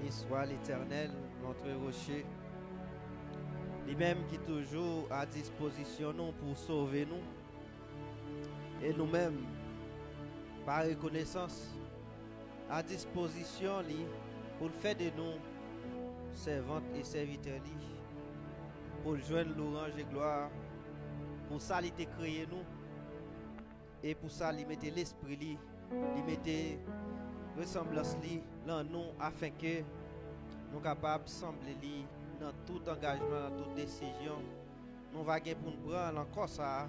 Béni soit l'Éternel, notre rocher, lui-même qui est toujours à disposition nous pour sauver nous. Et nous-mêmes, par reconnaissance, à disposition lui, pour le faire de nous servantes et serviteurs, pour joindre l'orange et gloire, pour ça il a créé nous, et pour ça il mettait l'esprit, il mettait ressemblance dans nous, afin que nous capables de sembler dans tout engagement, dans toute décision, nous allons pour nous prendre encore ça,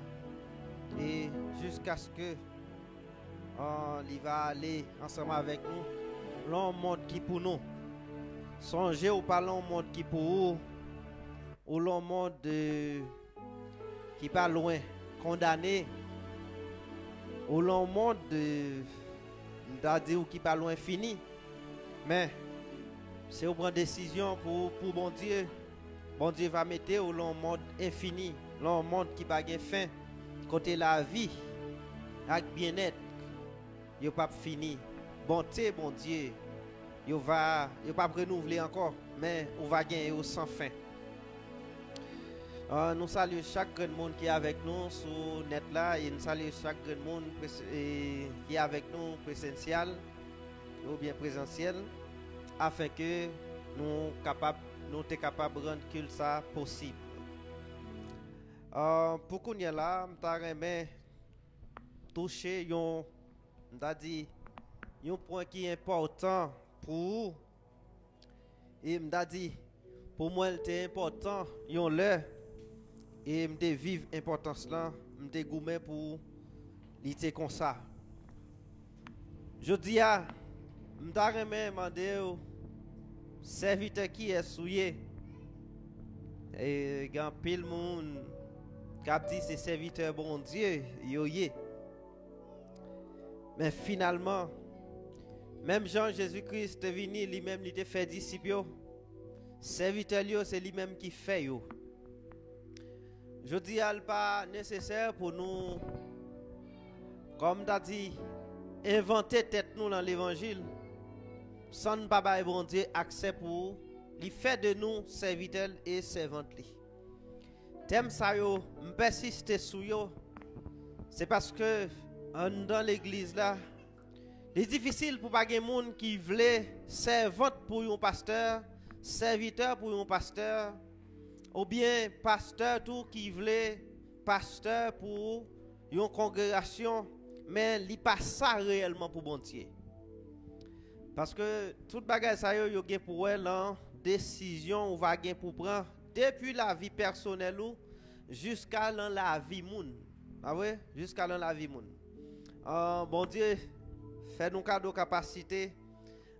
et jusqu'à ce que il va aller ensemble avec nous, l'un monde qui pour nous. Songez ou pas l'un monde qui pour vous, ou l'un monde qui pas loin, condamné, ou l'un monde ou qui pas loin fini. Mais c'est au prendre décision pour bon Dieu. Bon Dieu va mettre au long monde infini, long monde qui pas de fin, côté la vie, avec bien-être. Yo pas fini. Bonté, bon Dieu. Yo pas renouveler encore, mais on va gagner au sans fin. Nous saluons chaque grand monde qui est avec nous sur net là, et nous saluons chaque grand monde qui est avec nous présentiel ou bien présentiel, afin que nous sommes capables de rendre culte ça possible. Pour qu'on y est là, je toucher un point qui est important pour vous. Et pour moi, c'est important, et je vivre l'importance là, je gourmand pour lutter comme ça. Je dis à, je demander au serviteur qui est souillé. Et quand pile monde qui dit c'est serviteur bon Dieu, yoye. Mais finalement, même Jean Jésus-Christ est venu, lui-même il te fait disciple. Serviteur c'est lui-même qui fait yo. Je dis à pas nécessaire pour nous, comme tu as dit, inventer tête nous dans l'évangile, sans ne pas bon Dieu accès pour lui faire de nous serviteurs et servantes. Thème ça yo, m'persister sous yo, c'est parce que dans l'église là, c'est difficile pour pas des monde qui veulent servante pour un pasteur, serviteur pour un pasteur, ou bien pasteur tout qui voulait pasteur pour une congrégation, mais il pas ça réellement pour bon Dieu. Parce que toute bagage ça yo gen pour elle en décision ou va gen pour prendre depuis la vie personnelle ou jusqu'à la vie moun. Ah ouais, jusqu'à la vie moun. Bon Dieu fait nous cadeau capacité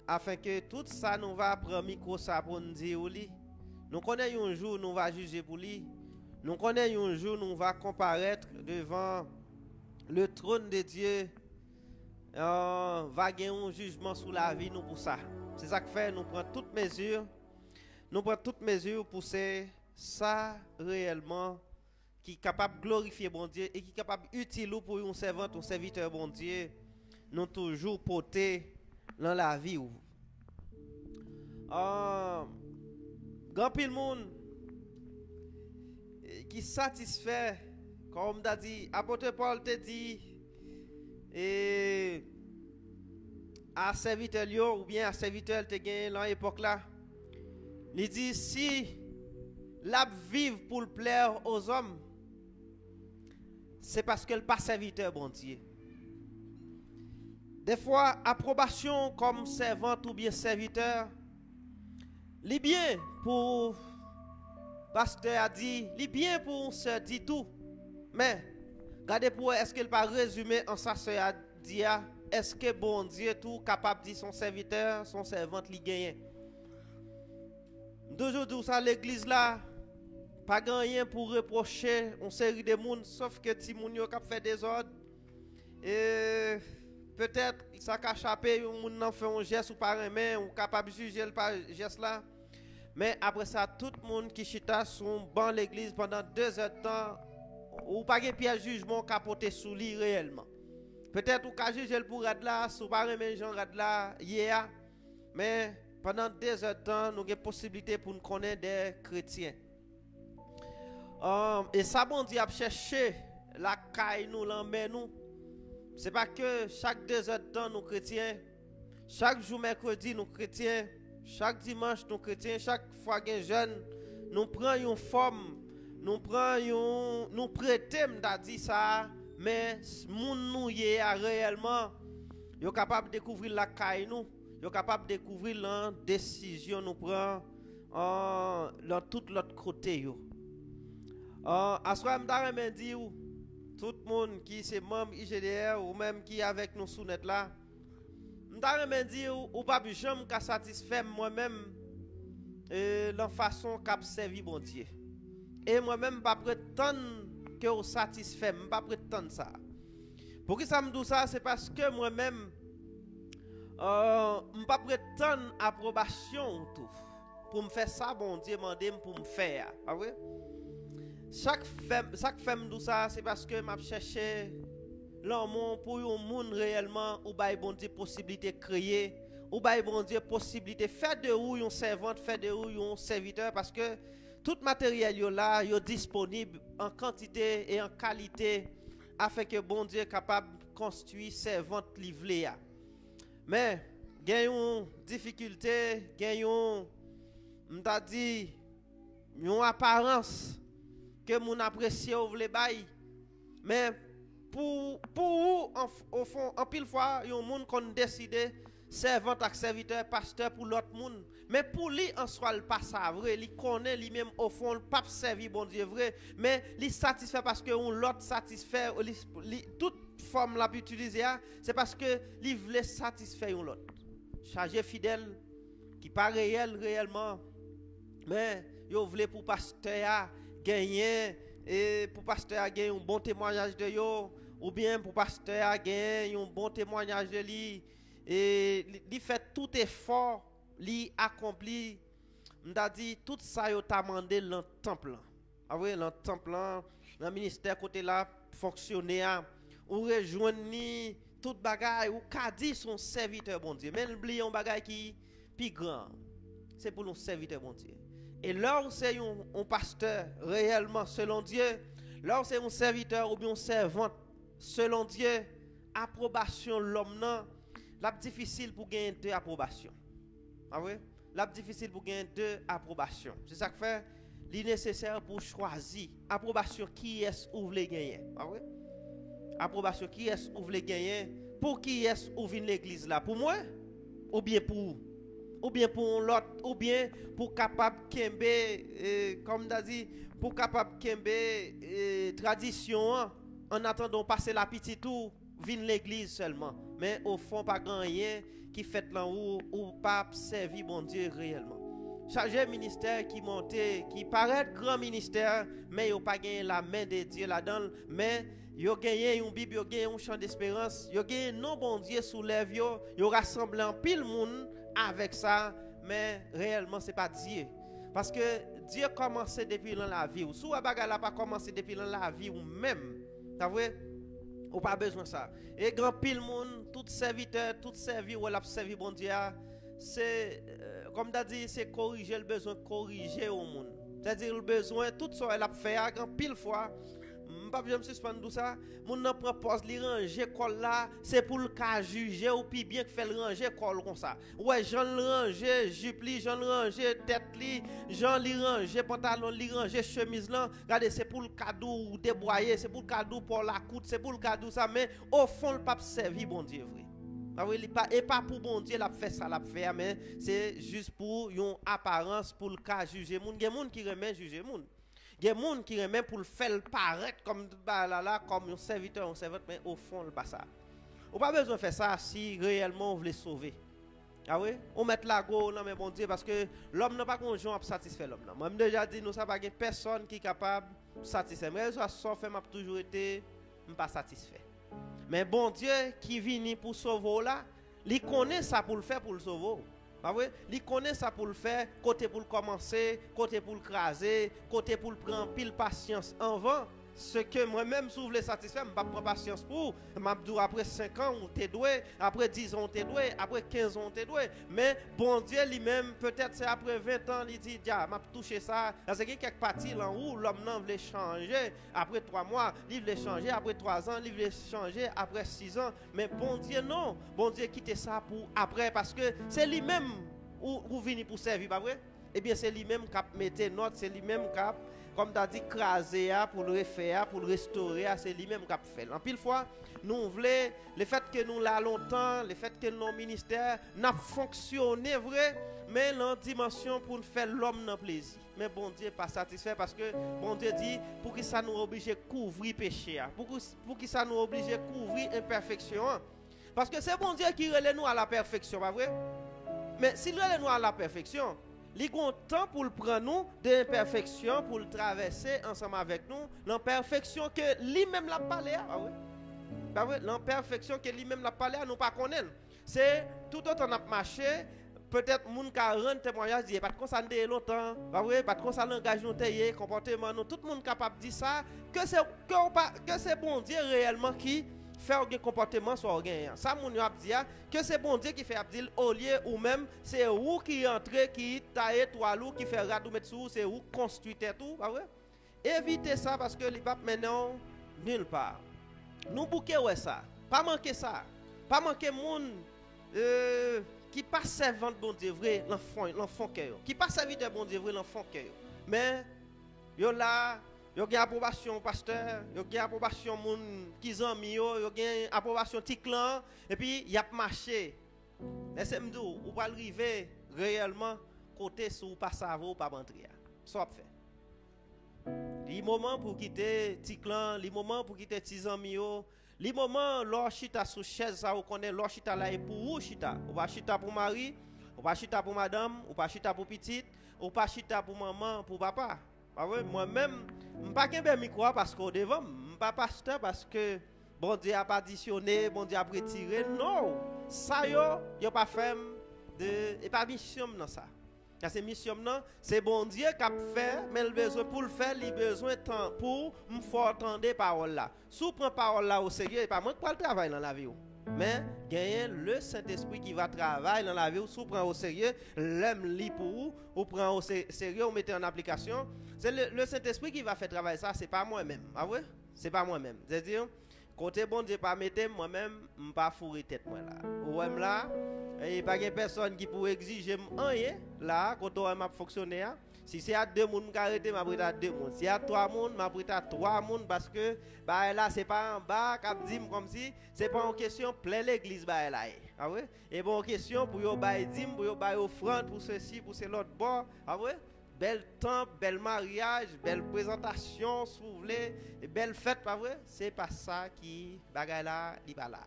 afin que tout ça nous va prendre micro ça pour nous dire li. Nous connaissons un jour nous va juger pour lui. Nous connaissons un jour nous va comparaître devant le trône de Dieu. Va gagner un jugement sur la vie nous pour ça. C'est ça que fait nous prenons toutes mesures. Nous prenons toutes mesures pour ça réellement qui est capable de glorifier bon Dieu et qui est capable utile pour un servant, un serviteur bon Dieu. Nous toujours porter dans la vie. Grand pile monde qui satisfait, comme t'as dit, apôtre Paul te dit, et à serviteur ou bien à serviteur te gagne dans l'époque là, il dit si la vive pour le plaire aux hommes, c'est parce qu'elle pas serviteur bon Dieu. Des fois, approbation comme servante ou bien serviteur, li bien pour pasteur a dit, li bien pour sœur dit tout. Mais regardez pour est-ce qu'elle pas résumé en sa sœur a dit est-ce que bon Dieu tout capable de dire son serviteur, son servante li gagne. D'aujourd'hui ça l'église là pas rien pour reprocher une série de monde sauf que ti moun yo k'ap fait des ordres et peut-être ça qu'a échappé un moun nan fait un geste ou pas remet ou capable juger le par geste là. Mais après ça, tout le monde qui chita sur banc l'église pendant 2 heures de temps, ou pas de pièce jugement capoté sous lui réellement. Peut-être ou ka juger pour rad là, sous pas remet Jean rad là hier, mais pendant 2 heures de temps, nous avons possibilité pour nous connaître des chrétiens. Et ça, bon Dieu a cherché la caille nous, l'emmène nous. C'est pas que chaque 2 heures de temps, nous chrétiens, chaque jour mercredi, nous chrétiens, chaque dimanche, nous chrétiens, chaque fois que jeune, nous prenons une forme, nous prêtons, m'a dit ça, mais moun nous y est réellement, yo capable de découvrir la caille nous, yo capable de découvrir la décision nous prend dans tout l'autre côté yo. À ce moment-là, je dis tout le monde qui est membre IGDR ou même qui est avec nous sous net là, je dis ou pas jamais qu'à satisfaire moi-même la façon qu'a servi bon Dieu. Et moi-même pas prétendre que vous satisfait, pas prétendre ça. Pour qui ça me dit ça, c'est parce que moi-même pas prétendre approbation tout. Pour me faire ça, bon Dieu m'a demandé pour me faire. Ah oui? Chaque femme dit ça, c'est parce que m'a cherché l'amour pour un monde réellement où bail bon Dieu possibilité créer, où bail bon Dieu possibilité faire de ou un servante, faire de ou un serviteur, parce que tout matériel yo là, yo disponible en quantité et en qualité afin que bon Dieu capable de construire servante livrée. Mais gagne une difficulté, gagne m'ta dit une apparence que mon apprécié ou vle bay, mais pour au fond en pile fois yon moun kon décide servant ak serviteur pasteur pour l'autre monde, mais pour lui en soi le pas ça vrai, il connaît lui même au fond le pas servi bon Dieu vrai, mais il satisfait parce que on l'autre satisfait toute forme l'a utiliser c'est parce que il voulait satisfaire l'autre chargé fidèle qui pas réellement, mais yo voulait pour pasteur gagner et pour pasteur gagner un bon témoignage de yo, ou bien pour pasteur gagner un bon témoignage de lui, et il fait tout effort, il accomplit, m'ta dit tout ça yo t'a demandé dans temple. Ah oui, dans temple, dans le ministère côté là fonctionner, ou rejoindre tout bagaille ou ka dit son serviteur bon Dieu, mais oubliez un bagaille qui plus grand. C'est pour nos serviteurs bon Dieu. Et là où c'est un pasteur réellement selon Dieu, là où c'est un serviteur ou bien un servant selon Dieu, approbation l'homme non, la difficile pour gagner 2 approbations. Ah oui? La difficile pour gagner 2 approbations. C'est ça que fait il nécessaire pour choisir approbation qui est ou voulez gagner. Ah oui? Approbation qui est ou voulez gagner, pour qui est ou vient l'église là, pour moi ou bien pour l'autre, ou bien pour capable kembe comme on a dit, pour capable kembe tradition en attendant passer la petite tour vinn l'église seulement, mais au fond pas grand rien qui fait là ou pas servir bon Dieu réellement. Chargé ministère qui montait, qui paraît grand ministère, mais il pas gagné la main de Dieu là-dedans, mais yo gagné une Bible, yo gagné un chant d'espérance, yo gagné non bon Dieu soulève yo rassemble en pile monde avec ça, mais réellement c'est pas Dieu. Parce que Dieu commençait depuis dans la vie, ou sous bagarre là pas commencé depuis dans la vie ou même. T'as vu? Ou pas besoin de ça. Et grand pile monde, tout serviteur, tout servi ou l'a servi bon Dieu, c'est comme t'as dit, c'est corriger le besoin, corriger au monde. C'est-à-dire le besoin tout ça elle a fait grand pile fois. Pas besoin de suspendre tout ça. Mon nan propose li ranger col là, c'est pour le cas juger ou puis bien que fait le ranger col comme ça. Ouais, Jean le ranger, jupe li, Jean le ranger tête li, Jean li ranger pantalon li ranger chemise là. Regardez, c'est pour le cadeau déboyer, c'est pour le cadeau pour la coute, c'est pour le cadeau ça, mais au fond le pape servi bon Dieu vrai. Ah oui, et pas pour bon Dieu l'a fait ça l'a fait, mais c'est juste pour une apparence pour le cas juger moun. Il y a moun qui remet juger moun. Il y a des gens qui remettent pour le faire paraître comme un serviteur, mais au fond, le pas ça. On n'a pas besoin de faire ça si réellement on veut sauver. Ah oui? On met la go, non mais bon Dieu, parce que l'homme n'a pas conjoint à satisfaire l'homme. Moi, j'ai déjà dit, nous savons pas personne qui est capable de satisfaire. Mais ça, sauf m'a toujours été pas satisfait. Mais bon Dieu qui vient pour sauver là, il connaît ça pour le faire pour le sauver. Ah oui, il connaît ça pour le faire, côté pour le commencer, côté pour le craser, côté pour le prendre pile patience en vain. ce que moi-même si vous voulez satisfaire, je ne prends pas patience pour. Je après 5 ans, on t'est doué, après 10 ans, on t'est doué, après 15 ans, on t'est doué. Mais bon Dieu lui-même, peut-être c'est après 20 ans, il dit, je m'a touché ça. Parce qu'il y a quelques parties là où l'homme voulait changer après 3 mois, il voulait changer après 3 ans, il voulait changer après 6 ans. Mais bon Dieu, non. Bon Dieu quitte ça pour après, parce que c'est lui-même où vient pour servir, pas vrai? Eh bien, c'est lui-même qui a mis note, c'est lui-même qui a, comme tu as dit, craser pour le refaire, pour le restaurer, c'est lui-même qui a fait. En pile fois, nous voulons, le fait que nous l'avons longtemps, le fait que nos ministères n'a fonctionné vrai, mais dans dimension pour faire l'homme dans plaisir. Mais bon Dieu n'est pas satisfait parce que bon Dieu dit, pour que ça nous oblige à couvrir péché, pour que ça nous oblige à couvrir imperfection. Parce que c'est bon Dieu qui relève nous à la perfection, pas vrai? Mais s'il relève nous à la perfection, il y a temps pour le prendre nous de l'imperfection, pour le traverser ensemble avec nous, l'imperfection que lui-même l'a parlé. Ah oui? L'imperfection que lui-même l'a parlé, nous pas connaître. C'est tout autant on a marché, peut-être moun ka rendre témoignage dit pas de ça longtemps, pas vrai, pas de ça langage nous tayer, comportement nous, tout le monde capable de dire ça que c'est bon Dieu réellement qui faire un comportement soit gagnant. Ça mon yo a dit que c'est bon Dieu qui fait abdil au lieu ou même c'est vous qui entrez qui taille trois loups qui fait radou mettre sous c'est vous construit tout, pas vrai? Évitez ça parce que les papes maintenant nulle part. Nous bouquer ouais ça. Pas manquer ça. Pas manquer monde qui pas servant de bon Dieu vrai l'enfant cœur. Qui pas serviteur de bon Dieu vrai l'enfant cœur. Mais yo là yo gen approbation pasteur, yo gen approbation moun ki zanmi yo gen approbation ti clan et puis y a marché. Laissez me dire ou pas arriver réellement côté sou pas savoir ou pas rentrer. Ça fait. Les moments pour quitter ti clan, les moments pour quitter ti zanmi yo, les moments lor chita sous chaise ça ou connaît lor chita là pour ou chita. Ou pas chita pour mari, ou pas chita pour madame, ou pas chita pour petite, ou pas chita pour maman, pour papa. Moi-même, je ne suis pas micro parce qu'au devant, je ne suis pas pasteur parce que bon Dieu a pas additionné, bon Dieu a retiré. Non, ça yo pas fait de et pas mission dans ça. C'est mission non, c'est bon Dieu qui a fait, mais le besoin pour le faire, il besoin de temps pour me faire entendre parole là. Si vous prenez parole là au sérieux, pas moi qui le travail dans la vie. Mais gagner le Saint-Esprit qui va travailler dans la vie, si vous prenez au sérieux, l'homme lit pour vous, vous prenez au sérieux, vous mettez en application. C'est le Saint-Esprit qui va faire travailler ça, c'est pas moi-même. Ah ouais? C'est pas moi-même. C'est-à-dire, côté bon Dieu pas mettre moi-même, je ne pas fourrer tête moi là. Ou là, il n'y a pas de personne qui peut exiger rien là, quand on m'a fonctionné. Si c'est à 2 personnes qui arrêtent, je vais à 2 personnes. Si c'est à 3 personnes, je vais à 3 personnes parce que bah, là, ce n'est pas en bas, comme si ce n'est pas une question plein l'église. Bah, là. Ah ouais? Et bon, question pour vous dire, pour vous offrande, pour ceci, pour l'autre bord. Ah ouais? Bel temple, bel mariage, belle présentation, si vous voulez, belle fête, pas vrai? C'est pas ça qui bagaille là, il pas là.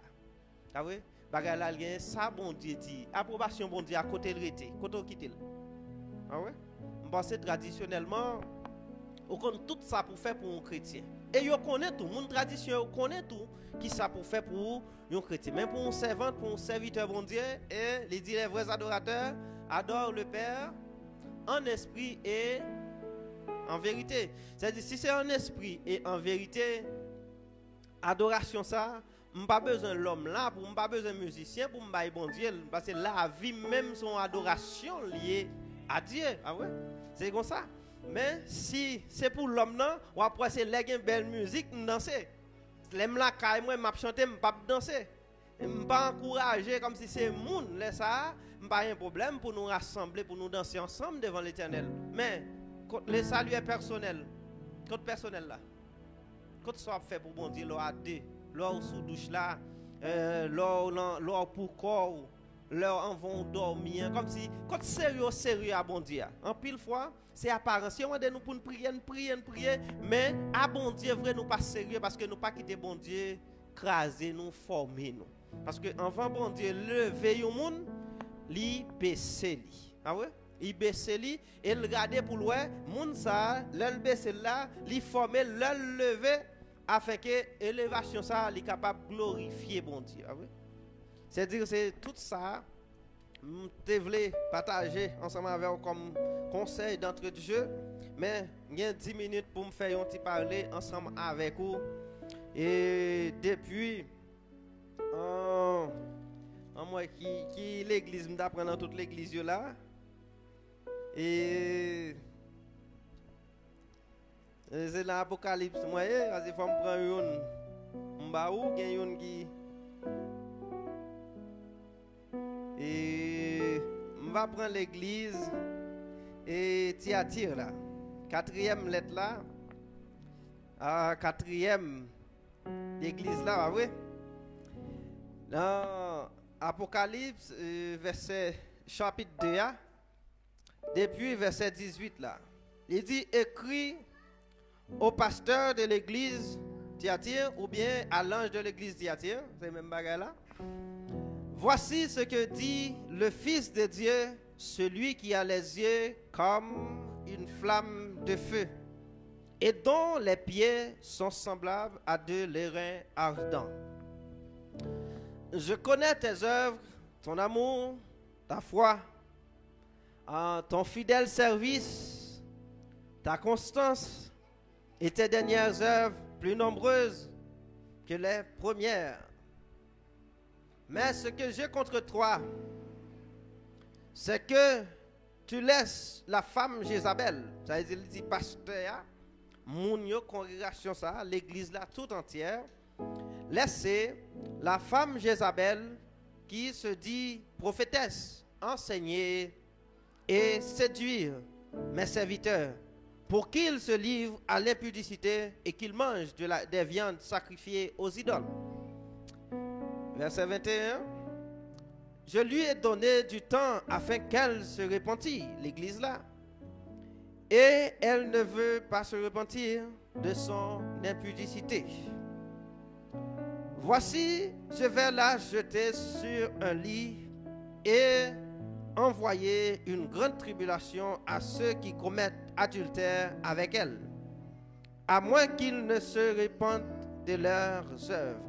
Ah ouais? Bagaille là, il y a ça, bon Dieu dit. Approbation, bon Dieu, à côté de l'été, côté quitter. Ah ouais? Je pense traditionnellement, on connaît tout ça pour faire pour un chrétien. Et on connaît tout, mon tradition, on connaît tout qui ça pour faire pour un chrétien. Même pour un servant, pour un serviteur, bon Dieu, et les vrais adorateurs adorent le Père en esprit et en vérité. C'est-à-dire, si c'est en esprit et en vérité, adoration ça, je n'ai pas besoin de l'homme là, je n'ai pas besoin de musicien pour me bailler bon Dieu, parce que la vie même son adoration liée à Dieu. Ah ouais? C'est comme ça. Mais si c'est pour l'homme là, ou après c'est une belle musique, je danser. L'aime la caille, moi, je chanter, je pas danser. Je ne pas encourager comme si c'est monde là ça. Pas un problème pour nous rassembler, pour nous danser ensemble devant l'Éternel. Mais le salut est personnel. Côté personnel là. Quand ça fait pour bon Dieu, à deux, l'or sous douche là, l'or pour corps, l'or en vont dormir. Comme si, quand sérieux à bon Dieu. En pile fois, c'est apparence. Si on demande nous pour prier, mais à bon Dieu, vrai, nous pas sérieux parce que nous pas quitter bon Dieu, craser nous, former nous. Parce que avant bon Dieu, lever au monde, li baisse li. Ah ouais? Il baisse li et le garder pour loin, moun ça, le baisse là, li former, le lever afin que élévation ça li capable glorifier bon Dieu. Ah ouais? C'est-à-dire c'est tout ça te voulais partager ensemble avec vous comme conseil d'entrée de jeu, mais j'ai 10 minutes pour me faire un petit parler ensemble avec vous. Et depuis, moi qui l'église, je m'apprends dans toute l'église là. Et c'est l'Apocalypse, moi, parce qu'il faut me prendre une baou, il y a une qui. Et je vais prendre l'église et Thyatire là. 4e lettre là. 4e l'église là, oui. Dans Apocalypse, verset chapitre 2, depuis verset 18 là. Il dit écrit au pasteur de l'église Thyatire ou bien à l'ange de l'église Thyatire, c'est le même bagage là. Voici ce que dit le Fils de Dieu, celui qui a les yeux comme une flamme de feu et dont les pieds sont semblables à de l'airain ardent. Je connais tes œuvres, ton amour, ta foi, ton fidèle service, ta constance et tes dernières œuvres plus nombreuses que les premières. Mais ce que j'ai contre toi, c'est que tu laisses la femme Jézabel, ça veut dire, il dit pasteur, mon congrégation ça, l'église là tout entière, laisser la femme Jézabel qui se dit prophétesse, enseigner et séduire mes serviteurs pour qu'ils se livrent à l'impudicité et qu'ils mangent des viandes sacrifiées aux idoles. Verset 21. Je lui ai donné du temps afin qu'elle se repentisse, l'église là. Et elle ne veut pas se repentir de son impudicité. Voici, je vais la jeter sur un lit et envoyer une grande tribulation à ceux qui commettent adultère avec elle, à moins qu'ils ne se repentent de leurs œuvres.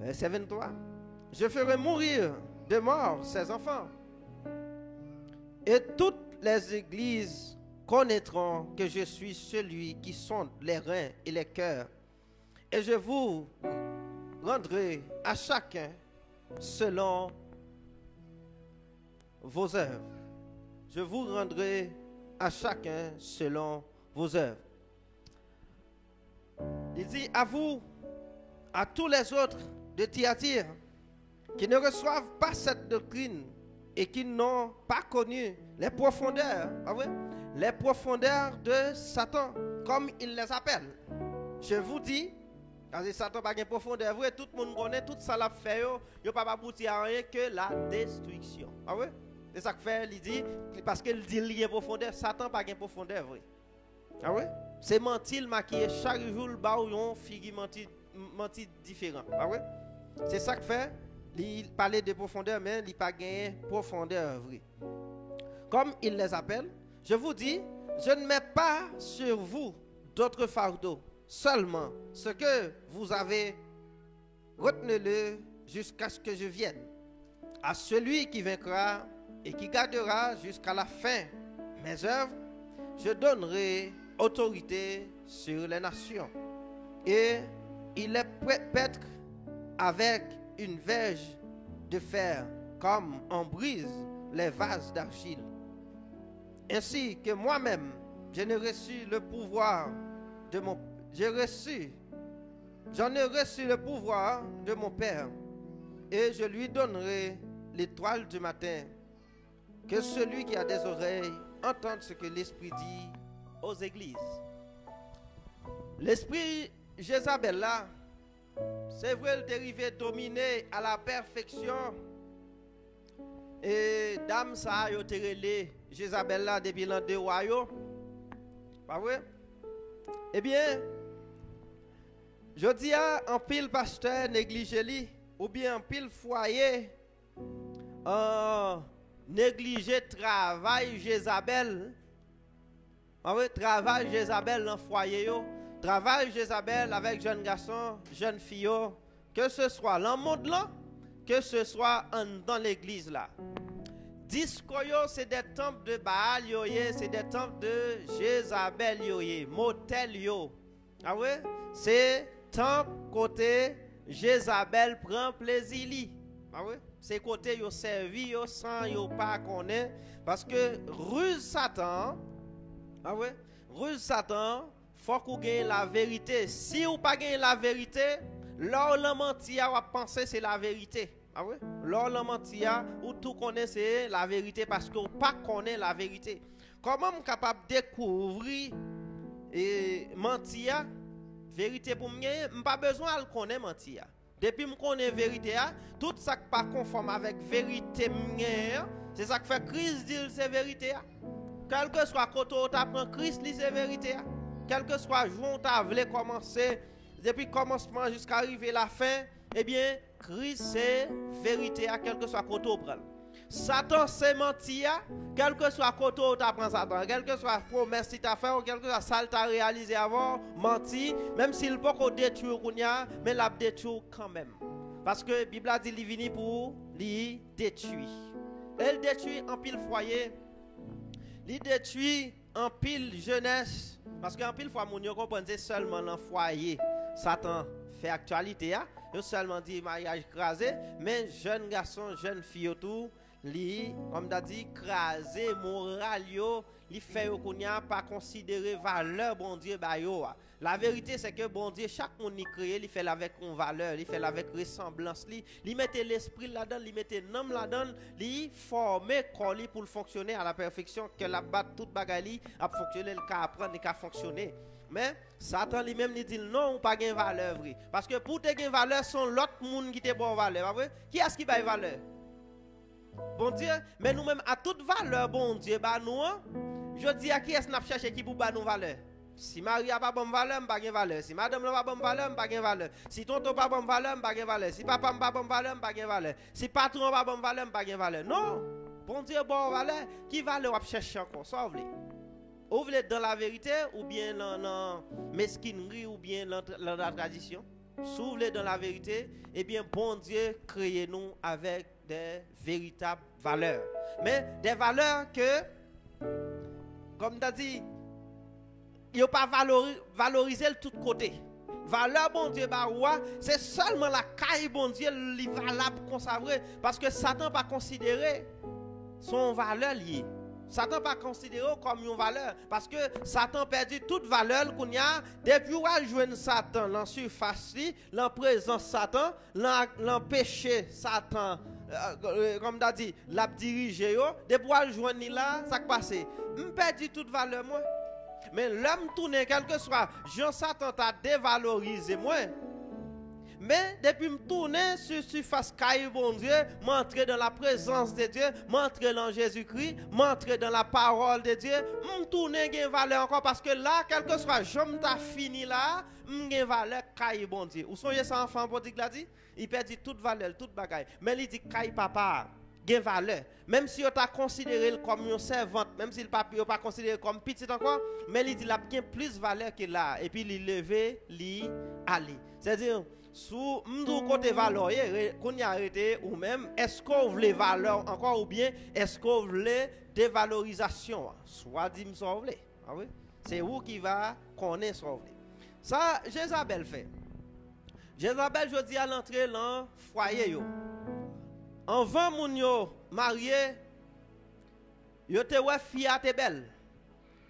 Verset 23. Je ferai mourir de mort ses enfants, et toutes les églises connaîtront que je suis celui qui sonde les reins et les cœurs, et je vous rendrai à chacun selon vos œuvres. Je vous rendrai à chacun selon vos œuvres. Il dit à vous, à tous les autres de Thyatire, qui ne reçoivent pas cette doctrine et qui n'ont pas connu les profondeurs, les profondeurs de Satan, comme il les appelle. Je vous dis, parce que Satan n'a pas de profondeur, vrai, tout le monde connaît, tout ça l'a fait, il n'a pas abouti à rien que la destruction. Ah ouais? C'est ça que fait, il dit, parce qu'il dit qu'il y a profondeur, Satan n'a pas de profondeur, vrai. Ah ouais? C'est mentir, maquiller chaque jour, le bas où on figure mentir différent. Ah ouais? C'est ça que fait. Il parlait de profondeur, mais il n'a pas gagné profondeur vrai. Comme il les appelle, je vous dis, je ne mets pas sur vous d'autres fardeaux, seulement ce que vous avez, retenez-le jusqu'à ce que je vienne. À celui qui vaincra et qui gardera jusqu'à la fin mes œuvres, je donnerai autorité sur les nations. Et il est prêtre avec une verge de fer, comme on brise les vases d'argile. Ainsi que moi-même, j'en ai reçu le pouvoir de mon Père, et je lui donnerai l'étoile du matin. Que celui qui a des oreilles entende ce que l'Esprit dit aux églises. L'esprit Jézabel là, c'est vrai, le dérivé dominé à la perfection. Et dame ça a été relé Jézabel là depuis l'an 2 royaumes. Pas vrai? Eh bien, je dis à un pile pasteur négligé ou bien un pile foyer négligé travail Jézabel. Pas vrai? Travail Jézabel dans le foyer yo. Travail Jézabel avec jeunes garçons, jeunes filles, que ce soit dans le monde là, que ce soit dans l'église là. disco yo, c'est des temples de Baal yo, c'est des temples de Jézabel yo, motel yo. Ah ouais? C'est temple côté Jézabel prend plaisir li. Ah ouais? C'est côté yo servi yo sans yo pas connaît parce que ruse Satan. Ah ouais? Ruse Satan, faut qu'on gagne la vérité. Si ou pas gagne la vérité, l'or la mentir ou penser c'est la vérité. Ah ouais? L'or la mentir ou tout connaît c'est la vérité parce que ou pas connaît la vérité. Comment on capable de découvrir et mentir vérité pour moi, pas besoin de connaître mentir. Depuis que je connais la vérité, tout ça qui pas conforme avec la vérité, c'est ça qui fait Christ dire c'est vérité. Quel que soit côté où tu apprends Christ, c'est la vérité. Quel que soit jour où tu as commencé, depuis le commencement jusqu'à arriver à la fin, eh bien, Christ c'est vérité, quel que soit côté où tu prends. Satan c'est mentir, quel que soit côté où tu apprends Satan, quel que soit promesse que tu as fait, ou quel que soit ça que tu as réalisé avant, menti, même s'il ne peut pas détruire, mais il a détruit quand même. Parce que la Bible a dit qu'il vient pour les détruire. Elle détruit en pile foyer, il détruit en pile jeunesse. Parce qu'en pile fois, on comprend seulement dans le foyer. Satan fait actualité, il seulement dit mariage crasé, mais jeunes garçons, jeunes filles, tout. Li, comme t'as dit, craser moral yo, li fait yo kounya pas considérer valeur bon Dieu ba yo. La vérité c'est que bon Dieu chaque monde ni créé, il fait avec une valeur, il fait avec ressemblance li mette l'esprit là-dedans, li mette nom là-dedans, li former corps li pour fonctionner à la perfection que la bat toute bagaille a fonctionner le cas apprendre et fonctionner. Mais Satan lui-même il dit non, pas gain valeur vrai parce que pour te gain valeur sont l'autre monde qui te bon valeur, pas vrai? Qui est-ce qui bail valeur? Bon Dieu, mais nous-mêmes à toute valeur, bon Dieu, bah nous, je dis à qui est-ce qu'on cherche qui pour nous valeur? Si Marie n'a pas bonne valeur, pas de valeur. Si madame n'a pas bonne valeur, pas de valeur. Si tonton n'a pas bonne valeur, pas de valeur. Si papa n'a pas bonne valeur, pas de valeur. Si patron n'a pas bonne valeur, pas de valeur. Non, bon Dieu, bonne valeur, qui valeur on cherche encore? Ça, vous voulez dans la vérité ou bien dans la mesquinerie ou bien dans la tradition? Si vous voulez dans la vérité, eh bien, bon Dieu, créez-nous avec des véritables valeurs. Mais des valeurs que, comme tu as dit, il n'y a pas valorisé de tous côtés. Valeur, bon Dieu, c'est seulement la caille, bon Dieu, qui est valable pour conserver. Parce que Satan n'a pas considéré son valeur liée. Satan pas considéré comme une valeur parce que Satan perdu toute valeur qu'on y a depuis qu'il joue Satan dans surface, dans présence Satan, dans péché Satan comme tu as dit, l'a dirigé depuis qu'il joue là, ça passe. Je perdu toute valeur moi. Mais l'homme tourne quel que soit, Jean Satan t'a dévalorisé moi. Mais depuis me tourner sur surface caille bon Dieu, m'entrer dans la présence de Dieu, m'entrer dans Jésus-Christ, m'entrer dans la parole de Dieu, me tourner gain valeur encore parce que là quel que soit j'aime t'a fini là, gain valeur caille bon Dieu. Ou songez ça enfant pour dire l'a dit, il perd toute valeur, toute bagaille. Mais il dit caille papa gain valeur. Même si on t'a considéré comme une servante, même si le papi pas considéré comme petit encore, mais il dit il a bien plus valeur que là et puis il lever, il aller. C'est-à-dire sous m'dou côté valeur qu'on y arrêté ou même est-ce qu'on veut valeur encore ou bien est-ce qu'on veut dévalorisation soit dit me sauve ah oui c'est où qui va connaître sauver ça Jézabel fait Jézabel je dis à l'entrée dans foyer yo en 20 moun yo marié yo te ouais fille te belle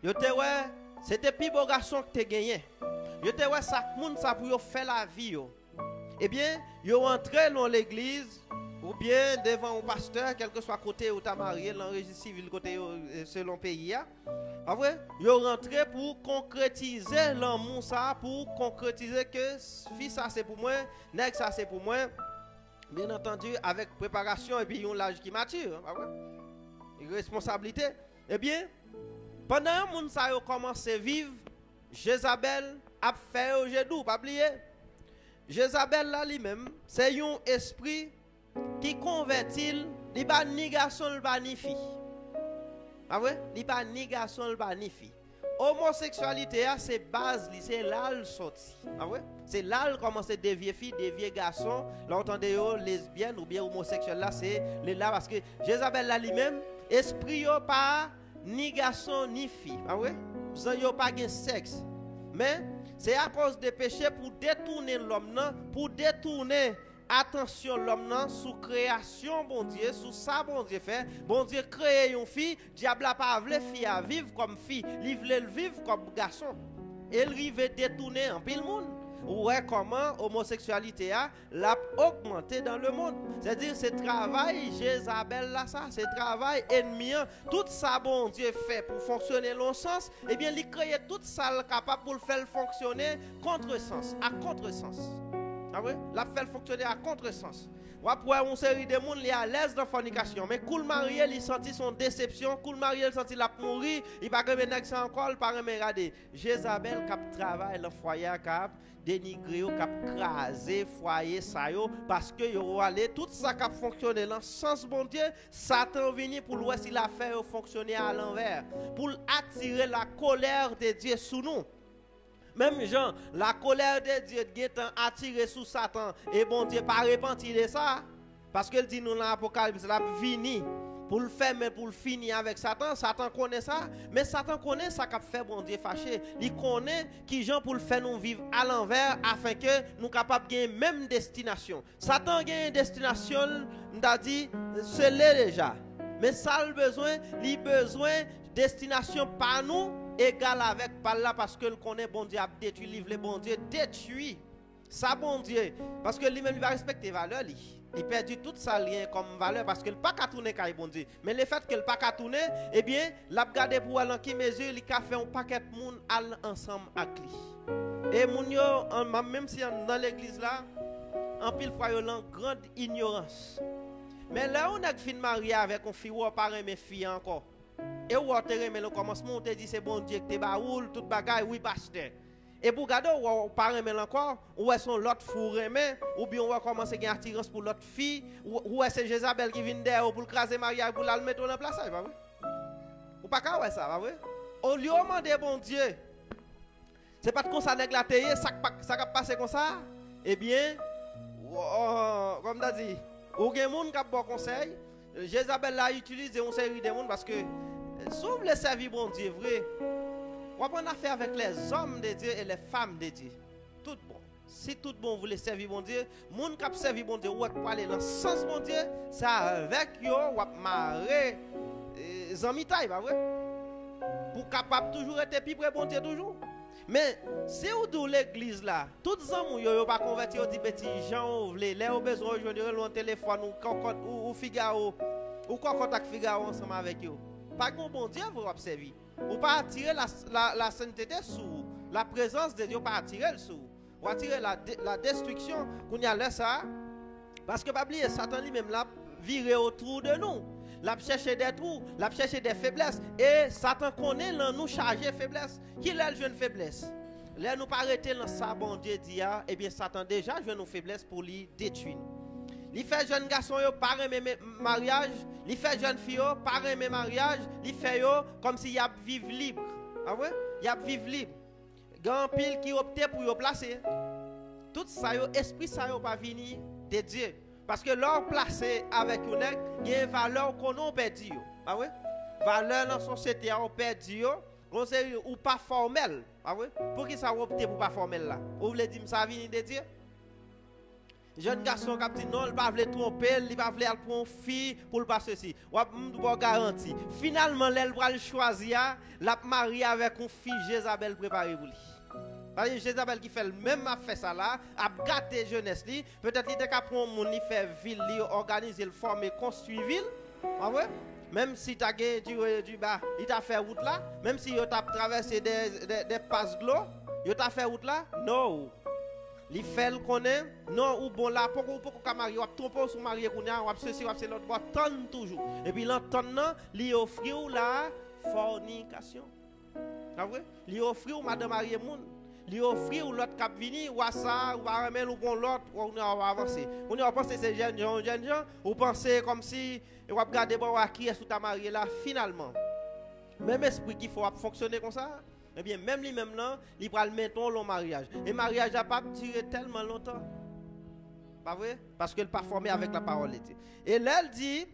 yo te ouais c'était plus beau garçon que te gagné yo te ouais ça moun ça pour yo faire la vie yo. Eh bien, ils rentrent dans l'église ou bien devant un pasteur, quel que soit côté où tu as marié, dans le registre civil côté selon le pays. En vrai, ils rentrent pour concrétiser l'amour ça, pour concrétiser que fils ça c'est pour moi, nègre ça c'est pour moi. Bien entendu, avec préparation et puis un l'âge qui mature. Une responsabilité. Eh bien, pendant que moun ça a commencé à vivre, Jézabel a fait au genou, pas oublier. Jézabel là lui-même, c'est un esprit qui convertit, il pas ni garçon, il pas ni fille. Ah ouais? Il pas ni garçon, il pas ni fille. Homosexualité c'est base, c'est là le sorti. Ah ouais? C'est là le commence des vieilles filles, des vieux garçons, l'entendez lesbiennes ou bien homosexuels là c'est là parce que Jézabel là lui-même Esprit yo pas ni garçon ni fille, pas vrai? Zan yo pas gen sexe. Mais c'est à cause des péchés pour détourner l'homme, pour détourner attention l'homme sous création bon Dieu, sous ça bon Dieu fait. Bon Dieu créé une fille, diable a pas voulu fille à vivre comme fille, il voulait vivre comme garçon. Et il veut détourner en pile monde. Ouais, comment homosexualité a l'a augmenté dans le monde. C'est-à-dire c'est travail Jézabel là ça, c'est travail ennemi. Tout ça bon Dieu fait pour fonctionner dans le sens, eh bien il crée tout ça capable pour le faire fonctionner contre-sens, à contre-sens. Ah oui, la fait fonctionner à contre-sens. Ou après une série de monde qui est à l'aise dans la fornication, mais cool marié, il senti son déception, cool marié, il senti la mourir, il pas remettre nèg ça encore, il pas regarder. Jézabel cap travail dans foyer cap dénigrer cap craser foyer ça yo parce que yo aller tout ça cap fonctionner dans sens bon Dieu, Satan venu pour voir s'il a fait fonctionner à l'envers, pour attirer la colère de Dieu sur nous. Même Jean, la colère de Dieu est attirée sous Satan. Et bon Dieu pas repenti de ça. Parce qu'il dit nous dans l'Apocalypse, la vini pour le faire, mais pour le finir avec Satan. Satan connaît ça. Mais Satan connaît ça qu'a fait bon Dieu fâché. Il connaît qui Jean pour le faire nous vivre à l'envers afin que nous capables de gagner même destination. Satan gagne une destination, nous a dit, c'est déjà. Mais ça le besoin, destination par nous. Égal avec par là parce que le connaît bon Dieu a détruit livre bon Dieu détruit ça bon Dieu parce que lui-même il va respecter valeur il perdu tout ça lien comme valeur parce que le pas qu'à tourner quand bon Dieu mais le fait que le pas qu'à tourner eh bien l'a garder pour aller en qui mesure il a fait un paquet de monde all ensemble avec lui et moun yo même si dans l'église là en pile fois yo en grande ignorance mais là on a fin marié avec une fille ou pas aimer fille encore. Et ou terre mais le commencement on te dit c'est bon Dieu que te baoul toute bagaille oui pasteur. Et pour garder ou pas aimer encore ou est son l'autre fou remet ou bien on va commencer à attirance pour l'autre fille ou est c'est Jézabel qui vient derrière pour craser Maria pour la mettre en place ça pas vrai? Ou pas ka ouais ça pas vrai? Au lieu de demander bon Dieu. C'est pas comme ça nèg la tayer ça va passer comme ça. Eh bien comme on dit ou gen moun qui bon conseil Jézabel a utilisé une série de monde parce que sauf les servir bon Dieu vrai. On prend affaire avec les hommes de Dieu et les femmes de Dieu. Tout bon. Si tout bon voulait servir bon Dieu, moun qui servir bon Dieu ou pour aller dans le sens bon Dieu, ça avec yo ou marrer zami taille pas vrai? Pour capable toujours être plus près bon Dieu toujours. Mais c'est où d'où l'église là, toutes les hommes yo pas converti au dit petit Jean voulait les au besoin joindre le téléphone ou Figaro ou quoi contact Figaro ensemble avec eux. Pas que bon Dieu vous observer. Ou pas attirer la sainteté sous la présence de Dieu pas attirer le sous. Ou attirer la destruction qu'on y a là ça parce que pas oublier Satan lui-même là virer autour de nous. L'a chercher des trous, l'a chercher des faiblesses et Satan connaît là nous charger faiblesse. Qui est le jeune faiblesse? Là nous pas arrêter dans ça bon Dieu dit et bien Satan déjà joue nos faiblesses pour lui détruire. Il fait jeune garçon yo pas aimer mariage, il fait jeune fille yo pas aimer mariage, il fait yo comme si y a vivre libre. Ah ouais? Y a vivre libre. Grand pile qui opté pour yo placer. Tout ça yo esprit ça yo pas venir de Dieu. Parce que l'or placé avec un nèg, il y a une valeur qu'on a perdu. Ah ouais? Valeur dans la société on perdu ou pas formel. Ah ouais? Pour qui ça opté pour pas formel là? Vous voulez dire ça vient de Dieu? Jeune garçon qui dit non, il va vouloir tromper, il va vouloir prendre une fille pour le passer ceci. Ou pas garantie. Finalement, elle va le choisir, la marier avec une fille Jézabel préparée pour lui. Parce que Jézabel qui fait le même fait ça là, a gâté jeunesse li, peut-être il était capable prendre mon faire ville, organiser le former, construire ville. Ah ouais? Même si tu as gagné du bas, il t'a fait route là, même si tu as traversé des passes de l'eau, il t'a fait route là, non. Il fait le connaît, non ou bon là, pourquoi marier, ou tromper sur marier qu'on a, ou ceci, ou c'est l'autre, ou attendre toujours. Et puis l'entendant, il offre la fornication. Ah ouais? Il offre madame marier moun. Li offrir ou l'autre cap vini ou à ça ou va remettre ou bon l'autre ou on va avancer. On va penser ces jeunes gens ou penser comme si on va regarder bon qui est sous ta mariée là finalement. Même esprit qui faut fonctionner comme ça. Eh bien même lui même là, il va le mettre long mariage. Et mariage n'a pas duré tellement longtemps. Pas vrai? Parce qu'elle pas formé avec la parole de Dieu. Et là elle dit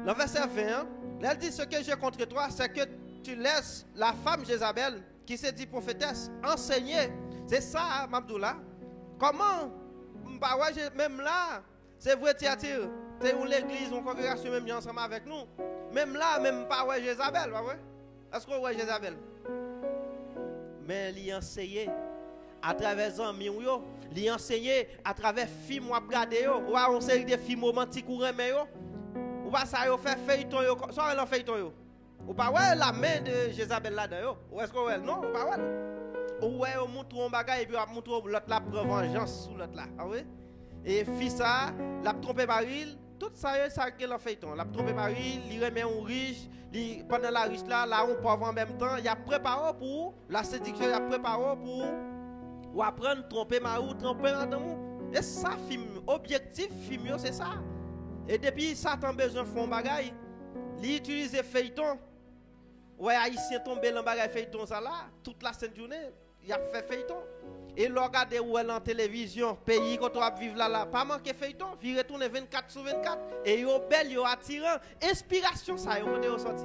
Le verset 20, elle dit, ce que j'ai contre toi, c'est que tu laisses la femme Jézabel, qui s'est dit prophétesse, enseigner. C'est ça, Mabdoula. Comment, même là, c'est vrai, Théâtre, c'est où l'église, on congrégation même ensemble avec nous. Même là, même pas ouais Jézabel, pas vrai? Est-ce qu'on voit Jézabel? Mais il enseigne à travers les amis, il enseigne à travers les films, ou à une série de films romantiques ou remets. Ou pas ça, il fait feuilleton, ça il en feuilleton. Ou pas ouais la main de Jézabel là-dedans. Ou est-ce qu'on voit? Non, ou pas ouais. Ou ouais, on montre un bagage et puis on montre l'autre là pour vengeance sur l'autre là. Ah oui? Et fils ça, l'a trompé Marie, tout ça qu'il en feuilleton. L'a trompé Marie, il remet un riche, pendant la riche là, on pauvre en même temps, il a préparé pour la séduction, il a préparé pour ou apprendre tromper Marie, tromper madame. Et ça film, objectif film c'est ça. Et depuis Satan besoin de faire un bagage, il utilise feuilleton. Ouais, haïtien tombé dans bagage feuilleton ça là, toute la sainte journée, il a fait feuilleton. Et le regarder où elle en télévision, pays quand on va vivre là, pas manquer feuilleton, il retourne 24 sur 24 et yo belle, yo attirant, inspiration ça yo quand yo sorti.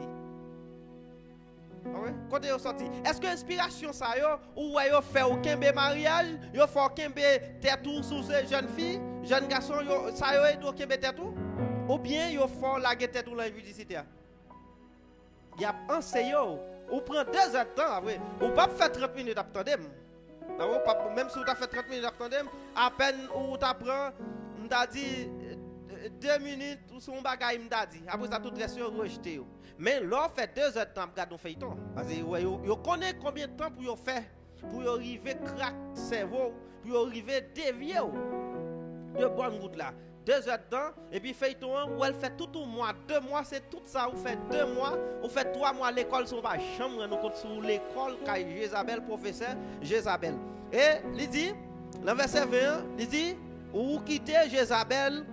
Ah ouais, quand yo sorti. Est-ce que inspiration ça yo ou yo fait aucun mariage, yo fait aucun tête sur ces jeunes filles, jeunes garçons, yo ça yo est aucun tête ou bien yo fait la tête ou l'invisibilité. Il a enseigné ou prend 2 heures de temps après, ou pas faire 30 minutes d'attendre. Même si tu as fait 30 minutes d'attendre, à peine où tu apprends, on t'a dit 2 minutes ou son bagage, on t'a dit. Après ça, tout reste rejeté. Mais là, on fait 2 heures de temps pour garder un feuilleton. Parce que vous connaissez combien de temps pour faire, pour arriver à craquer le cerveau, pour arriver à dévier de bonne route là. 2 heures de temps, et puis feuilleton, où elle fait tout un mois, 2 mois, c'est tout ça. Vous faites 2 mois, vous faites 3 mois à l'école, sur ma chambre, nous comptons sur l'école, car Jézabel, professeur Jézabel. Et il dit, le verset 21, il dit, ou quittez Jézabel,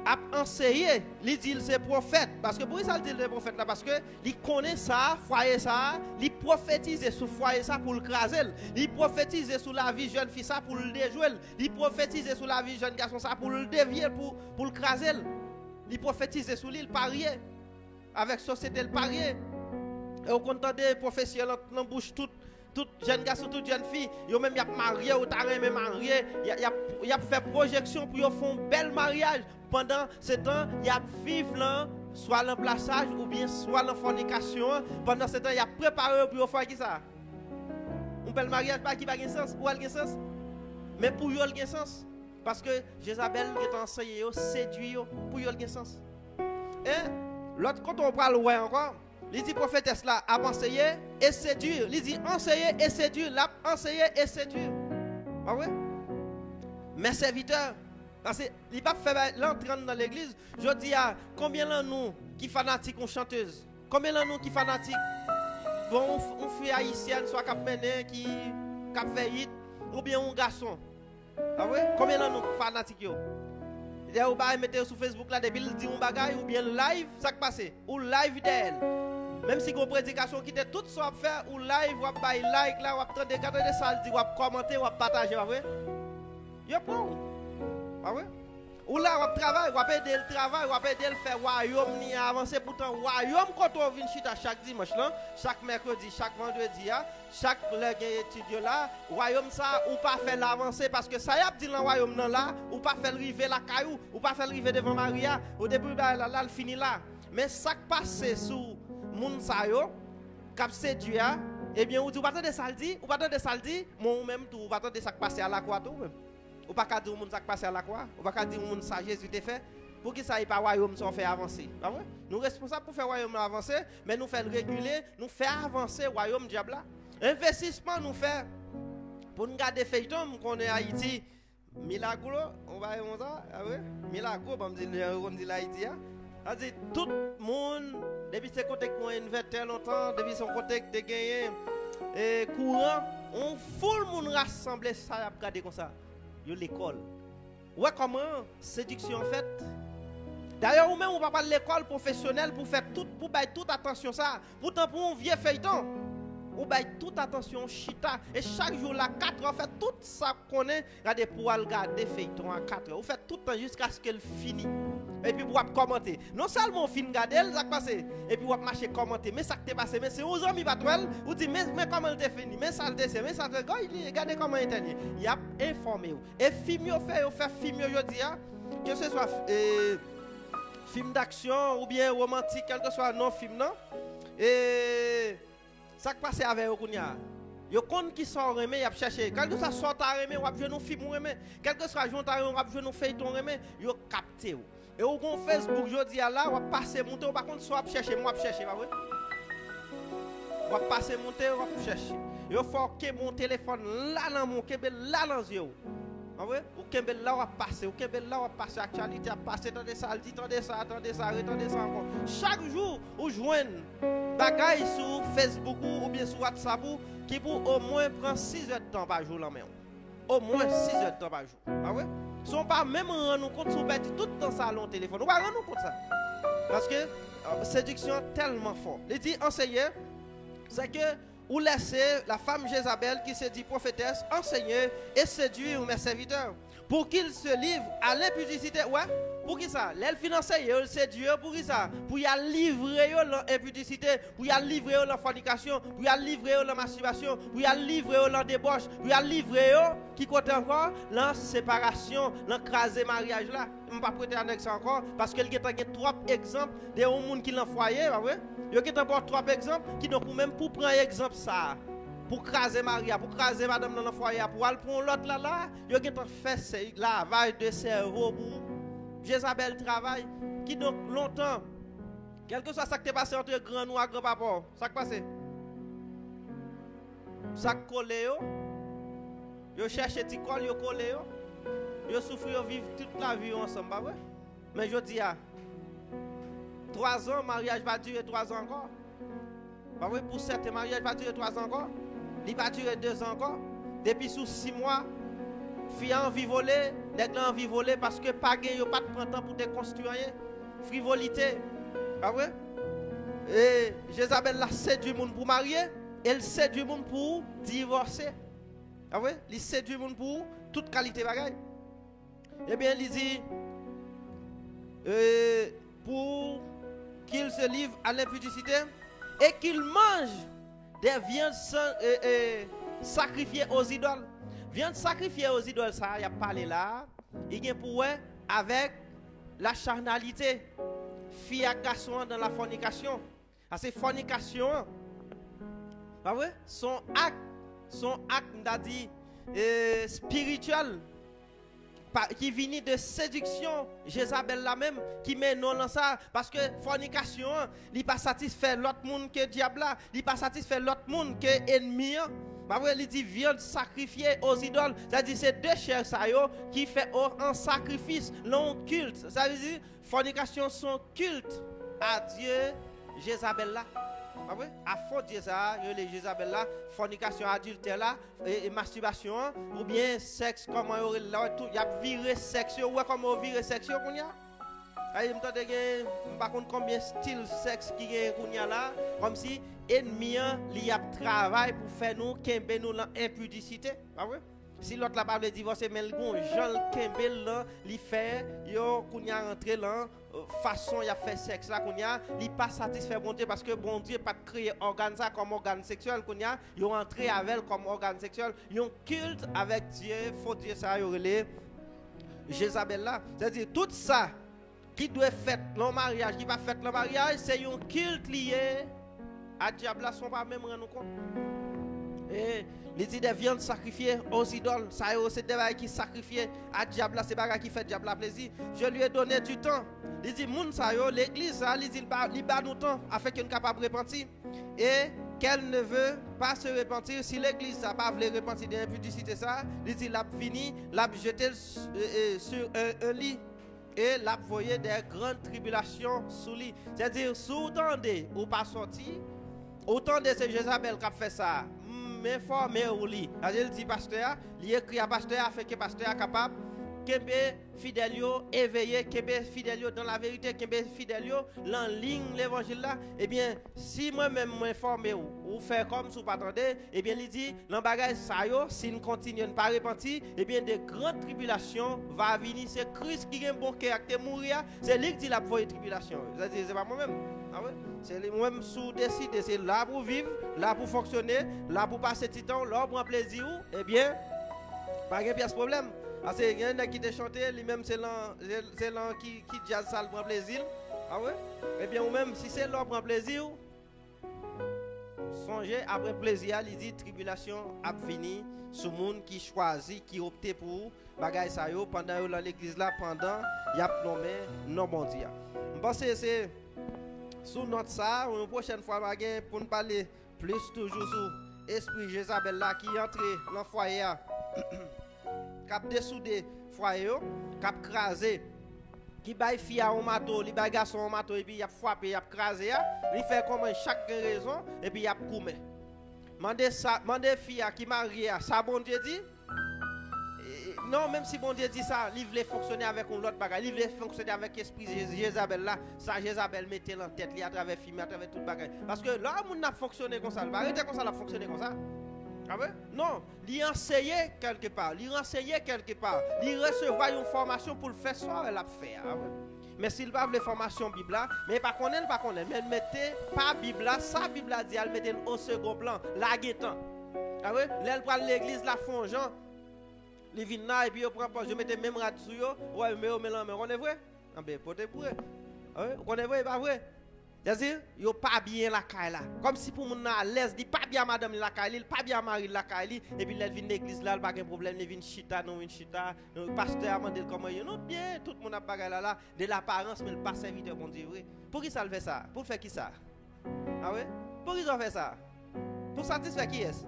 a enseigné, il dit, c'est prophète. Parce que pour ça, il dit le prophète là, parce que il connaît ça, foyer ça, il prophétise sur foyer ça pour le craser, il prophétise sur la vie jeune fille ça pour le déjouer, il prophétise sur la vie jeune garçon ça pour le dévier, pour le craser, il prophétise sur l'île parier, avec société le parier. Et au content des professionnels dans bouche tout jeune garçon, toute jeune fille, ils même y a marié ou t'as même marié, y a fait projection pour faire un bel mariage. Pendant ce temps, il y a vivre là, soit l'emplaçage ou bien soit la fornication. Pendant ce temps, il y a préparé pour faire qui ça? Un bel mariage qui n'a pas de sens, ou a de sens. Mais pour eux, il a sens. Parce que Jézabel est enseigné, séduit, pour eux, il a sens. Et l'autre, quand on parle ouais encore, il dit prophétesse là, a enseigné et séduire. Il dit enseigner et séduire, l'a enseigné et séduire. Ah ouais? Mes serviteurs, parce qu'il ne va pas faire l'entrée dans l'église. Je dis à combien de nous qui fanatiques ou chanteuses? Combien de nous qui fanatiques? Bon, on fait haïtienne, soit cap mené, qui cap fait ou bien un garçon. Ah ouais? Combien de nous fanatiques yo? Il y a un mettre sur Facebook là, depuis il dit un bagage ou bien live, ça qui passe, ou live d'elle. Même si une prédication qui était tout ça à faire, ou live, ou by like là, ou attendre des cadres de salle, ou commenter, ou partager, pas vrai? Yo prend. Ah ouais? Ou là, on travaille, on aider le travail, on aider le faire royaume ni avancer pourtant royaume quand on vient chita chaque dimanche là, chaque mercredi, chaque vendredi chaque étudiant là, royaume ça ou pas faire l'avancer parce que ça y a dit dans royaume là, ou pas faire arriver la caillou, ou pas faire arriver devant Maria, au début là le fini là. Mais ça qui passe sous moun sa yo, cap séduit eh bien ou pas de saldi, ou pas de saldi, moi même tout, ou pas de ça qui passe à la croix tout même. Ou pas qu'à dire au monde ça passe à la croix, ou pas qu'à dire au monde ça Jésus t'a fait pour qu'il ça y pas royaume sans faire avancer. Pas vrai? Nous responsables pour faire royaume avancer, mais nous faire reculer, nous faire avancer royaume diable là. Investissement nous faire pour nous garder feuilleton qu'on est Haïti. Milagro, on va voir ça, ah ouais? Milagro, on dit l'Haïti a dit tout le monde depuis ce côté qu'on inverté longtemps, depuis son côté de gagner courant, on fout le monde rassembler ça à regarder comme ça. Yo l'école. Ouais comment séduction faite. D'ailleurs ou même on va pas l'école professionnelle pour faire tout pour bailler toute attention ça. Pourtant pour un vieux feuilleton, on baille toute attention chita et chaque jour là 4 heures fait tout ça qu'on est regarder pour regarder feuilleton à 4 heures. On fait tout le temps jusqu'à ce qu'elle finisse. et puis vous commenter. Non seulement fin regarder, ça passé et puis vous marcher commenter, mais ça qui passé, mais c'est aux amis pas toi, vous dit mais comment il t'est fini, mais ça le c'est, mais ça regardez comment il est. Il a informé. Et film yo fait film yo dis que ce soit film d'action ou bien romantique, quel que soit non film non. Et ça qui passe avec eux kounya. Yo kon qui sort remé, y a chercher. Quel que soit sort à remé, ou a jouer nous film remé. Quel que soit joint à remé, ou a jouer nous feuilleton remé, yo capté. Et au gon Facebook jodi a là, ou passer monter, ou par contre soit chercher, moi chercher pas vrai. Ou passer monter, ou chercher. Yo faut que mon téléphone là dans mon kebe là dans yeux. Ah ouais, ou kebe là ou passer, ou kebe là ou passer actualité a passer dans des salles, attendez ça encore. Chaque jour ou joindre bagaille sur Facebook ou bien sur WhatsApp qui pour au moins prend 6 heures de temps par jour là même. Au moins 6 heures de temps par jour. Ah ouais? Sont pas même rendre compte sur perdre tout dans salon téléphone. On va rendre compte ça. Parce que séduction tellement fort. Les dit enseigner c'est que ou laisser la femme Jézabel qui se dit prophétesse enseigner et séduire mes serviteurs pour qu'ils se livrent à l'impudicité. Ouais, pour qui ça? L'aile financière, il séduire pour qui ça? Pour y livrer l'impudicité, pour y livrer la fornication, pour y livrer la masturbation, pour y livrer la débauche, pour y livrer qui compte encore la séparation, l'encraser mariage là. Je ne vais pas prêter un exemple encore parce qu'il y a trois exemples de gens qui l'ont foyer, ouais. Il y a encore 3 exemples qui donc même pour prendre exemple ça pour craser Maria pour craser madame dans le foyer pour aller prendre l'autre là il y a fait lavage de cerveau pour Jézabel travail qui donc longtemps quelque chose ça qui est passé entre grand ou grand papa ça qui passé ça collé yo cherche petit col yo collé yo souffre yo vivre toute la vie ensemble pas vrai mais je dis 3 ans, mariage va durer 3 ans encore. Bah oui, pour certains mariages va durer 3 ans encore. Il va durer 2 ans encore. Depuis sous 6 mois, fille en vie volée, nèg en vie volée parce que pas gain yo pas de temps pour te construire. Frivolité. Bah oui. Et Jézabel l'a séduit monde pour marier, elle séduit monde pour divorcer. Ah oui, il séduit monde pour toute qualité bagaille. Eh bien, il dit pour qu'il se livre à l'impudicité et qu'il mange des viandes sacrifiées aux idoles. Viande sacrifiée aux idoles, ça, il y a parlé là, il y a pour avec la charnalité, fille à garçon dans la fornication. C'est fornication. Ah ouais? Son acte, on a dit, spirituel. Qui vient de séduction, Jézabel la même, qui met non dans ça, parce que fornication, il n'est pas satisfait l'autre monde que diable là, il n'est pas satisfait l'autre monde que ennemi. Bah ouais, il dit viande sacrifiée aux idoles, c'est-à-dire c'est deux chairs ça yo qui fait un sacrifice, l'on culte. Ça veut dire fornication son culte à Dieu, Jézabel là. Ah oui, à fond Dieu ça, les Jézabel là, fornication adultère là, et masturbation, ou bien sexe, comment il y a viré sexe, ou comment virer sexe, qu'on y a. Je me demande combien de styles sexe qui y a là, comme si ennemi il y a travail pour faire nous, qu'embé nous l'impudicité. Ah oui? Si l'autre là pas veut divorcer, mais le gon Jean Kembé là, il fait yo qu'on y a rentré là façon il a fait sexe là qu'on y a, il pas satisfait bon Dieu parce que bon Dieu pas créé organe ça comme organe sexuel qu'on y a, yo entré avec comme organe sexuel, yo culte avec Dieu, faut dire ça yo relé Jézabel là, c'est-à-dire tout ça qui doit faire le mariage, qui va faire le mariage, c'est un culte lié à diable là sont pas même rendre compte. Et les idées de viande sacrifiée aux idoles, ça c'est des bagages qui sacrifient à diable, c'est bagages qui fait diable plaisir. Je lui ai donné du temps. Il dit moun ça yo l'église ça, il dit il bat nous temps afin qu'elle capable de repentir et qu'elle ne veut pas se repentir si l'église ça pas veut repentir de l'impudicité ça, il dit l'a fini, l'a jeté sur un lit et l'a voyé des grandes tribulations sous lui. C'est-à-dire sous tendez ou pas sorti, autant de ces Jézabel qui a fait ça. Mais fort mais ou li. Il dit pasteur, il écrit à pasteur afin que pasteur capable kembe fidèle yo éveillé, kembe fidèle yo dans la vérité, kembe fidèle yo en ligne l'évangile là, eh bien si moi-même m'informer ou faire comme si vous pas attendez, eh bien il dit dans bagage ça yo, si nous continuons pas repentir, eh bien de grandes tribulations va venir. C'est Christ qui a un bon caractère mourir, c'est lui qui dit la voie tribulation. C'est pas moi-même. Ah ouais? C'est moi-même sous décider, c'est là pour vivre, là pour fonctionner, là pour passer du temps, là pour un plaisir, eh bien pas de problème. Parce que y en a qui te chanté, lui-même c'est l'un qui jazz ça pour plaisir. Ah ouais? Eh bien ou même si c'est là pour plaisir, songez après plaisir, il dit tribulation a fini sur monde qui choisit, qui opte pour bagay ça yo pendant dans l'église là pendant y a nommé non bon Dieu. Je pense que c'est sous notre ça, une prochaine fois pour nous parler plus toujours sur esprit Jézabel là qui entre dans le foyer. Cap dessoudé foyer, cap crasé, qui baille fille à un mato, li baille garçon au mato et puis il a frappé, il a crasé, il fait comme chaque raison et puis il a coupé. Mandez fille qui marie, ça bon Dieu dit? Non, même si bon Dieu dit ça, il voulait fonctionner avec un autre bagage, il voulait fonctionner avec l'esprit Jézabel là, ça Jézabel mettait en tête, à travers film, à travers tout le bagage. Parce que là, on a fonctionné comme ça, il va arrêter comme ça, il a fonctionné comme ça. Ah ouais? Non, il enseignait quelque part, il recevoir une formation pour le faire soit elle a fait. Ah ouais? Mais s'il va avoir formation Bible, mais pas connaître, mais mettez pas Bible, ça Bible dit, elle mettez au second plan, la guettant. Ah ouais? Là, elle prend l'église, la font Jean, les vins là, et puis je mettais même radio, ouais, mais on est vrai? Ah ben, peut-être vrai. Ah ouais? On est vrai, pas vrai? C'est-à-dire, il n'est pas bien la caille là. Comme si pour mon à l'aise, il n'est pas bien madame la caille, il n'est pas bien mari la caille, et puis il vient l'église là, il n'y a pas de problème, il vient chita, non, il chita, le pasteur a demandé comment il est, bien, tout le monde a bagay là, de l'apparence, mais il pas serviteur bon Dieu. Pour qui ça le fait ça? Pour faire qui ça? Ah ouais? Pour qui ça fait ça? Pour satisfaire qui est-ce?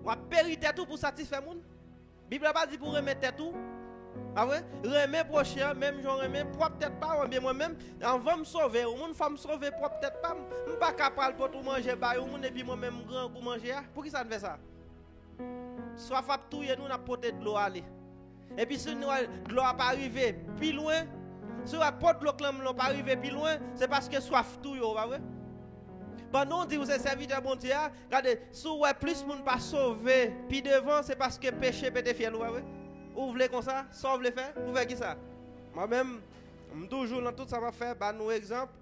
On a périté tout pour satisfaire le monde? La Bible n'a pas dit pour remettre tout. Ah ouais? Remet prochain, même j'en remets propre peut-être pas, mais moi-même, on va me sauver, ou mon femme me sauver propre peut-être pas, je ne suis pas capable pour tout manger, et puis moi-même grand pour manger. Pour qui ça ne fait ça? Soit fait tout, nous avons porté de l'eau aller. Et puis si de l'eau n'a pas arrivé plus loin, si la porte de l'eau n'a pas arrivé plus loin, c'est parce que soif tout, pas vrai? Pendant on dit vous êtes serviteur bon Dieu, regardez, si vous plus de monde pas sauvé, puis devant, c'est parce que péché peut être fier, pas vrai? Vous voulez comme ça, sans vous le faire, vous faites qui ça? Moi-même, toujours dans tout ça m'a fait, bah nous exemple.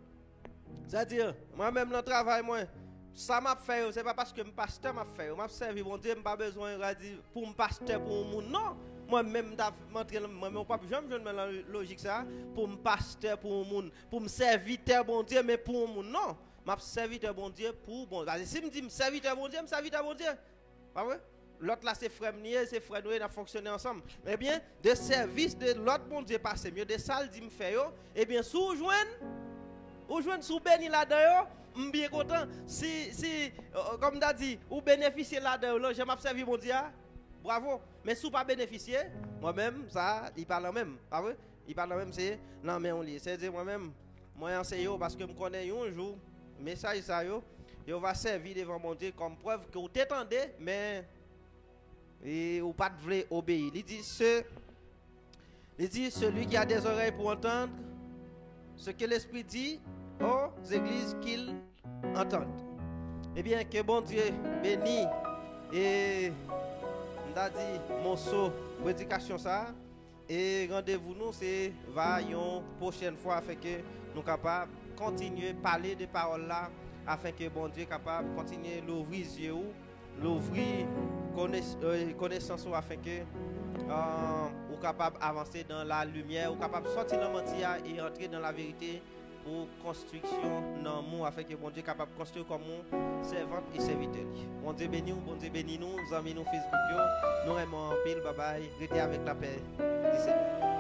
C'est-à-dire, moi-même dans le travail, moi, ça m'a fait, c'est pas parce que mon pasteur m'a fait, m'a servi, mon Dieu, m'a pas besoin de dire pour mon pasteur, pour mon non. Moi-même, moi-même, pas jamais je la logique ça, pour mon pasteur, pour mon pour me serviteur, bon Dieu, mais pour mon non. M'a serviteur, bon Dieu, pour bon. Si me dit serviteur, bon Dieu, me serviteur, bon Dieu. Pas vrai? L'autre là, c'est frère nier, c'est frère nous, on a fonctionné ensemble. Eh bien, de service de l'autre bon Dieu passé mieux, de ça, dit me fait yo. Eh bien, sous joindre sous béni là-dedans, je suis bien content. Si comme tu as dit, ou bénéficier là-dedans, je m'ai servi mon Dieu, bravo. Mais si vous pas bénéficier, moi-même, ça, il parle même. Pas vrai? Il parle même, c'est, non, mais on lit. C'est-à-dire, moi-même, moi, enseigne parce que je connais un jour, message ça, yo va servir devant mon Dieu comme preuve que vous t'étendez, mais. Et ou pas de vrai obéir. Il dit celui qui a des oreilles pour entendre ce que l'Esprit dit aux églises qu'il entende. Eh bien, que bon Dieu bénisse et on a dit mon saut prédication ça et rendez-vous nous c'est va une prochaine fois afin que nous capables continuer parler de paroles là afin que bon Dieu capable continuer l'ouvrir les yeux, l'ouvrir connaissance afin que ou capable avancer dans la lumière, ou capable sortir dans mentir et entrer dans la vérité pour construction dans nous afin que bon Dieu capable de construire comme nous servante et serviteur. Bon Dieu béni nous, amis nous Facebook nous aimons en pile, bye bye, restez avec la paix du Seigneur.